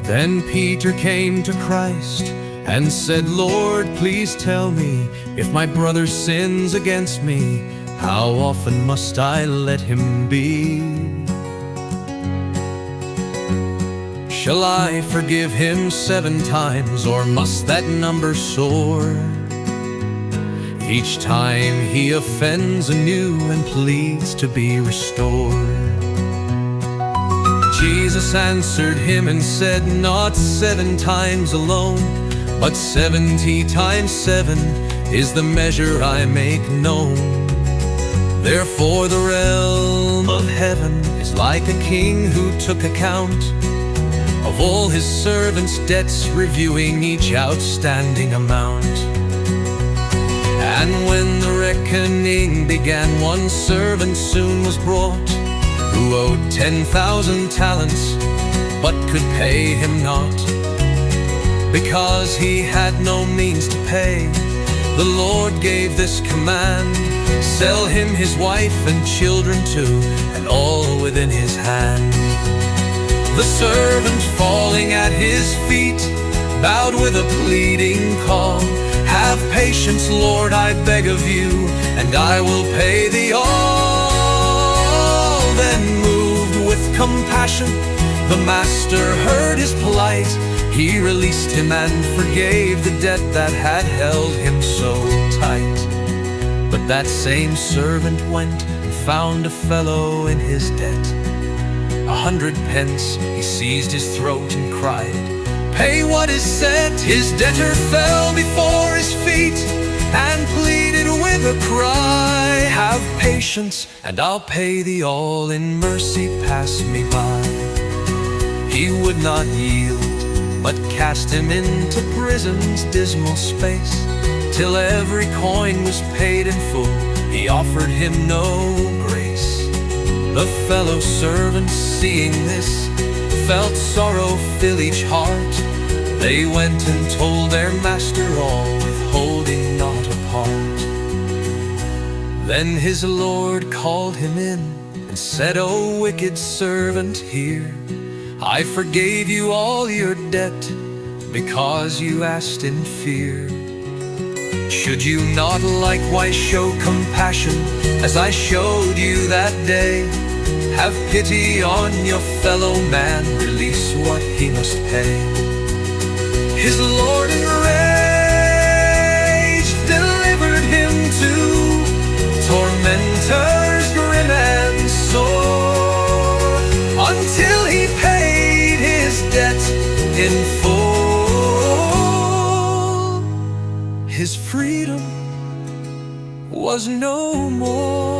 Then Peter came to Christ and said, "Lord, please tell me, if my brother sins against me, how often must I let him be? Shall I forgive him 7 times, or must that number soar? Each time he offends anew and pleads to be restored." Jesus answered him and said, "Not 7 times alone, but 70 times 7 is the measure I make known. Therefore the realm of heaven is like a king who took account of all his servants' debts, reviewing each outstanding amount. And when the reckoning began, one servant soon was brought, who owed 10,000 talents, but could pay him not. Because he had no means to pay, the Lord gave this command: sell him his wife and children too, and all within his hand. The servant, falling at his feet, bowed with a pleading call, "Have patience, Lord, I beg of you, and I will pay thee all." Then, moved with compassion, the master heard his plight. He released him and forgave the debt that had held him so tight. But that same servant went and found a fellow in his debt. 100 pence, he seized his throat and cried, "Pay what is said." His debtor fell before his feet and pleaded with a cry, "Have patience, and I'll pay thee all. In mercy pass me by." He would not yield, but cast him into prison's dismal space, till every coin was paid in full. He offered him no grace. The fellow servants, seeing this, felt sorrow fill each heart. They went and told their master all, withholding not a part. Then his Lord called him in and said, "O wicked servant, hear, I forgave you all your debt, because you asked in fear. Should you not likewise show compassion, as I showed you that day? Have pity on your fellow man, release what he must pay." His Lord enraged delivered him to tormentors grim and sore, until he paid his debt in full. His freedom was no more.